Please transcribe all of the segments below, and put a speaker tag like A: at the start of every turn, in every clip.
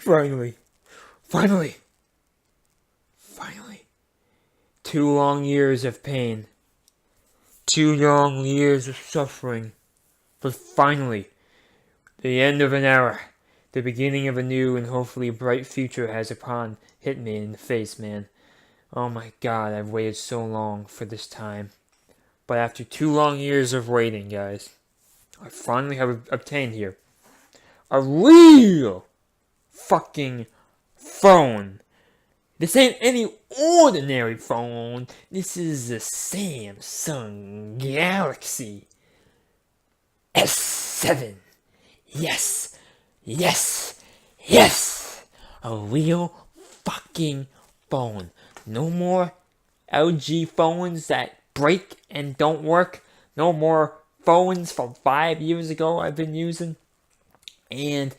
A: Finally. Finally. Finally. 2 long years of pain. 2 long years of suffering. But finally, the end of an era. The beginning of a new and hopefully bright future has hit me in the face, man. Oh my god, I've waited so long for this time. But after 2 long years of waiting, guys, I finally have obtained here a real fucking phone. This ain't any ordinary phone. This is the Samsung Galaxy S7. Yes, yes, yes. A real fucking phone. No more LG phones that break and don't work. No more phones from 5 years ago I've been using. And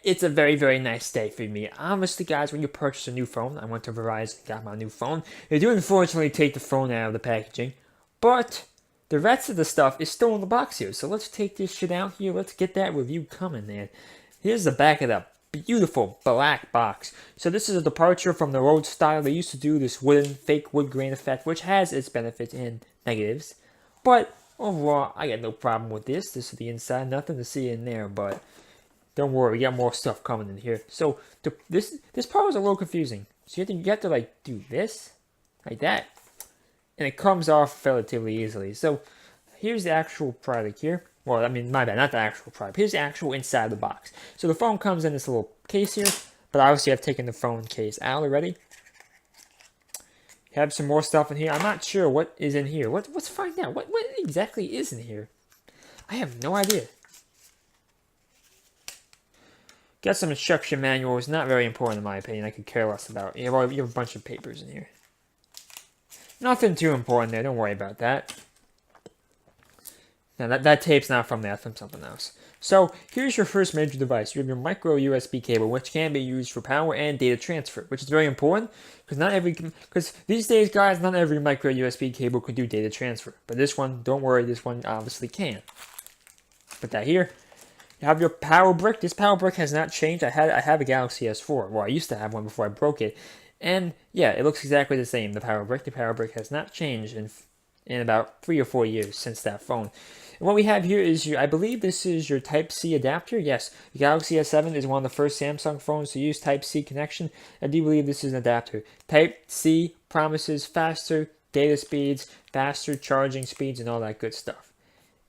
A: it's a very, very nice day for me. Honestly, guys, when you purchase a new phone, I went to Verizon, got my new phone. They do unfortunately take the phone out of the packaging, but the rest of the stuff is still in the box here. So let's take this shit out here. Let's get that review coming, man. Here's the back of the beautiful black box. So this is a departure from the old style. They used to do this fake wood grain effect, which has its benefits and negatives. But overall, I got no problem with this. This is the inside, nothing to see in there, but don't worry, we got more stuff coming in here. So this part was a little confusing. So you have to like do this, like that, and it comes off relatively easily. So here's the actual product here. Well, I mean, my bad, not the actual product. Here's the actual inside of the box. So the phone comes in this little case here, but obviously I've taken the phone case out already. You have some more stuff in here. I'm not sure what is in here. Let's find out. What exactly is in here? I have no idea. Got some instruction manuals, not very important in my opinion. I could care less about. You have a bunch of papers in here. Nothing too important there. Don't worry about that. Now that tape's not from that, from something else. So here's your first major device. You have your micro USB cable, which can be used for power and data transfer, which is very important because these days, guys, not every micro USB cable can do data transfer. But this one, don't worry, this one obviously can. Put that here. You have your power brick. This power brick has not changed. I have a Galaxy S4. Well, I used to have one before I broke it. And yeah, it looks exactly the same. The power brick has not changed in about 3 or 4 years since that phone. And what we have here is I believe this is your Type-C adapter. Yes, the Galaxy S7 is one of the first Samsung phones to use Type-C connection. I do believe this is an adapter. Type-C promises faster data speeds, faster charging speeds, and all that good stuff.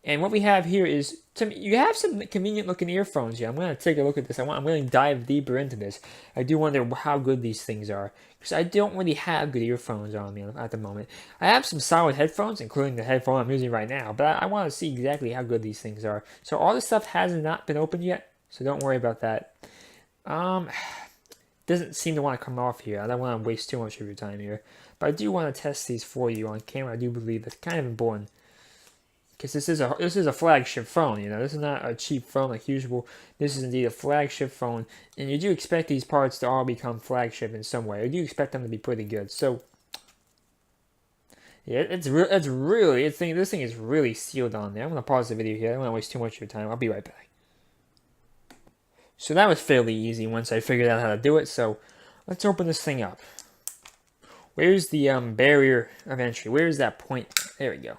A: And what we have here is, you have some convenient looking earphones here. I'm going to take a look at this. I'm going to dive deeper into this. I do wonder how good these things are, because I don't really have good earphones on me at the moment. I have some solid headphones, including the headphone I'm using right now, but I want to see exactly how good these things are. So all this stuff has not been opened yet, so don't worry about that. Doesn't seem to want to come off here. I don't want to waste too much of your time here, but I do want to test these for you on camera. I do believe that's kind of important. Because this is a flagship phone, you know. This is not a cheap phone like usual. This is indeed a flagship phone, and you do expect these parts to all become flagship in some way. You do expect them to be pretty good. So, yeah, this thing is really sealed on there. I'm gonna pause the video here. I don't want to waste too much of your time. I'll be right back. So that was fairly easy once I figured out how to do it. So let's open this thing up. Where's the barrier of entry? Where's that point? There we go.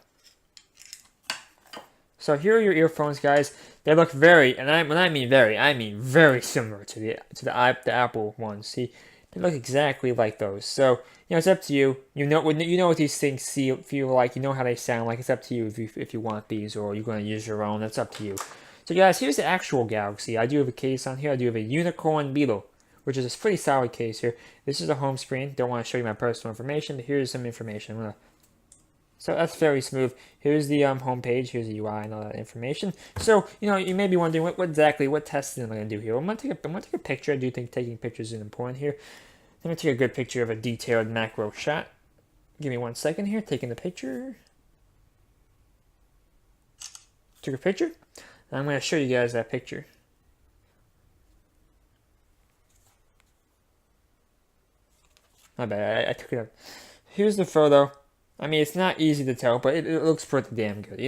A: So here are your earphones, guys. They look very, and when I mean very similar to the Apple ones. See, they look exactly like those. So it's up to you. You know what these things feel like. You know how they sound like. It's up to you if you want these or you're going to use your own. That's up to you. So guys, here's the actual Galaxy. I do have a case on here. I do have a Unicorn Beetle, which is a pretty solid case here. This is a home screen. Don't want to show you my personal information, but here's some information. So that's very smooth. Here's the home page. Here's the UI and all that information. So you may be wondering what testing am I going to do here? I'm going to take a picture. I do think taking pictures is important here. I'm going to take a good picture of a detailed macro shot. Give me 1 second here. Taking the picture. Took a picture. And I'm going to show you guys that picture. My bad. I took it up. Here's the photo. I mean, it's not easy to tell, but it looks pretty damn good.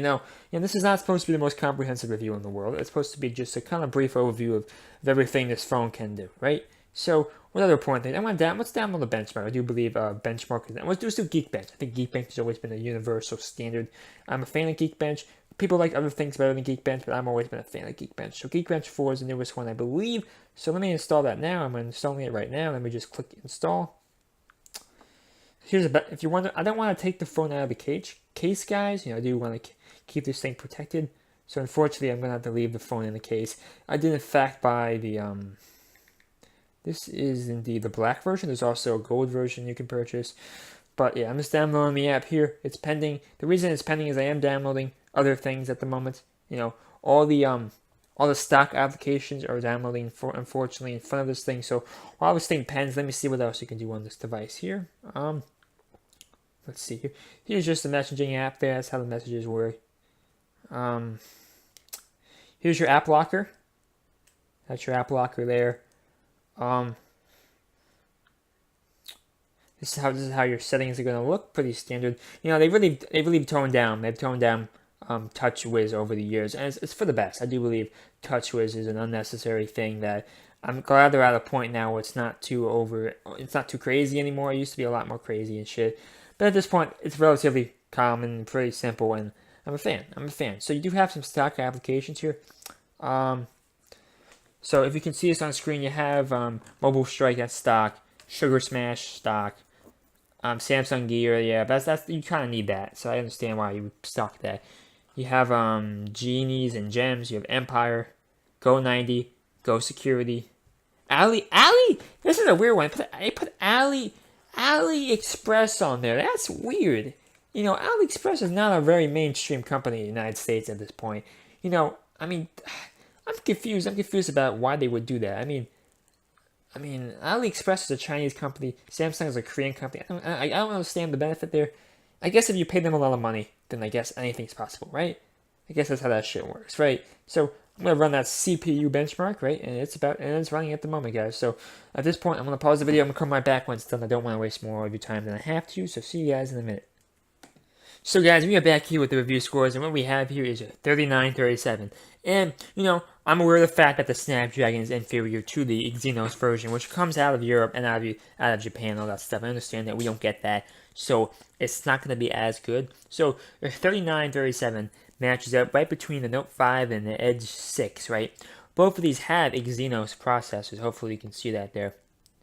A: This is not supposed to be the most comprehensive review in the world. It's supposed to be just a kind of brief overview of everything this phone can do, right? So, what other important things? Let's download the benchmark. I do believe benchmark is. Let's do Geekbench. I think Geekbench has always been a universal standard. I'm a fan of Geekbench. People like other things better than Geekbench, but I've always been a fan of Geekbench. So Geekbench 4 is the newest one, I believe. So let me install that now. I'm installing it right now. Let me just click install. Here's if you want to, I don't want to take the phone out of the case, guys. I do want to keep this thing protected. So unfortunately, I'm gonna have to leave the phone in the case. I did in fact buy the This is indeed the black version. There's also a gold version you can purchase. But yeah, I'm just downloading the app here. It's pending. The reason it's pending is I am downloading other things at the moment. All the stock applications are downloading unfortunately in front of this thing. So while this thing pens, let me see what else you can do on this device here. Let's see here. Here's just the messaging app there. That's how the messages work. Here's your app locker. That's your app locker there. This is how your settings are going to look. Pretty standard. They really toned down. They've toned down TouchWiz over the years, and it's for the best. I do believe TouchWiz is an unnecessary thing that I'm glad they're at a point now where it's not too crazy anymore. It used to be a lot more crazy and shit, but at this point, it's relatively calm and pretty simple, and I'm a fan. So you do have some stock applications here. So if you can see this on screen, you have Mobile Strike, that's stock. Sugar Smash, stock. Samsung Gear, yeah, that's you kind of need that. So I understand why you would stock that. You have Genies and Gems. You have Empire, Go 90, Go Security, Ali. This is a weird one. I put AliExpress on there. That's weird. AliExpress is not a very mainstream company in the United States at this point. I'm confused. I'm confused about why they would do that. I mean, AliExpress is a Chinese company. Samsung is a Korean company. I don't understand the benefit there. I guess if you pay them a lot of money, then I guess anything's possible, right? I guess that's how that shit works, right? So I'm gonna run that CPU benchmark, right? And it's running at the moment, guys. So at this point, I'm gonna pause the video. I'm gonna come right back when it's done. I don't want to waste more of your time than I have to. So see you guys in a minute. So guys, we are back here with the review scores, and what we have here is a 3937. And, I'm aware of the fact that the Snapdragon is inferior to the Exynos version, which comes out of Europe and out of Japan, all that stuff. I understand that we don't get that, so it's not going to be as good. So the 3937 matches up right between the Note 5 and the Edge 6, right? Both of these have Exynos processors. Hopefully you can see that there.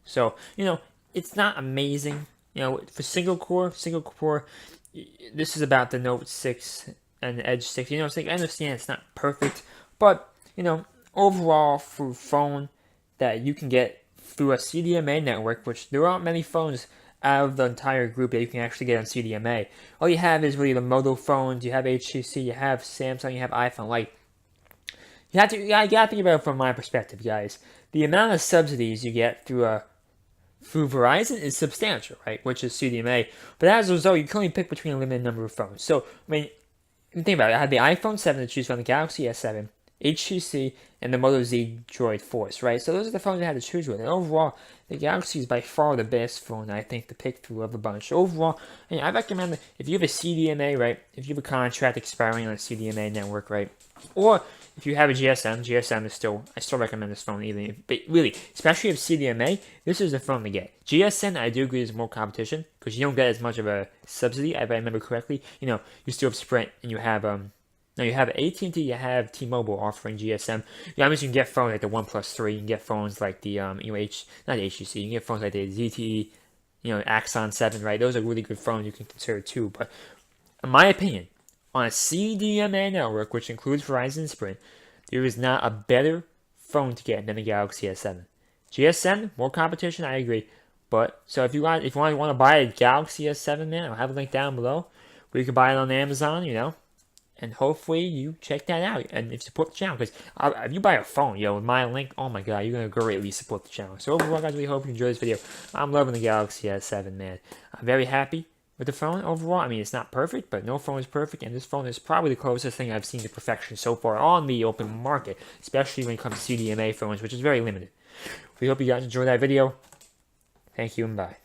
A: So, it's not amazing. For single core, this is about the Note 6 and the Edge 6. I understand it's not perfect, but, overall, for a phone that you can get through a CDMA network, which there aren't many phones out of the entire group that you can actually get on CDMA. All you have is really the Moto phones, you have HTC, you have Samsung, you have iPhone. Like, you gotta think about it from my perspective, guys. The amount of subsidies you get through Verizon is substantial, right? Which is CDMA. But as a result, you can only pick between a limited number of phones. So, think about it. I had the iPhone 7 to choose from, the Galaxy S7, HTC, and the Moto Z Droid Force, right? So those are the phones I had to choose with. And overall, the Galaxy is by far the best phone, I think, to pick through of a bunch. So overall, I recommend that if you have a CDMA, right? If you have a contract expiring on a CDMA network, right? Or if you have a GSM is still, I still recommend this phone even. But really, especially if CDMA, this is the phone to get. GSM, I do agree, is more competition because you don't get as much of a subsidy, if I remember correctly. You still have Sprint and you have you have AT&T, you have T-Mobile offering GSM. You can get phones like the OnePlus 3. You can get phones like the not HTC. You can get phones like the ZTE, Axon 7, right? Those are really good phones you can consider too. But in my opinion, on a CDMA network, which includes Verizon and Sprint, there is not a better phone to get than the Galaxy S7. GSM, more competition, I agree. But so if you want to buy a Galaxy S7, man, I'll have a link down below where you can buy it on Amazon, and hopefully you check that out and if support the channel. Because if you buy a phone, with my link, oh my god, you're gonna greatly support the channel. So overall, guys, we hope you enjoyed this video. I'm loving the Galaxy S7, man. I'm very happy with the phone overall. It's not perfect, but no phone is perfect, and this phone is probably the closest thing I've seen to perfection so far on the open market, especially when it comes to CDMA phones, which is very limited. We hope you guys enjoyed that video. Thank you and bye.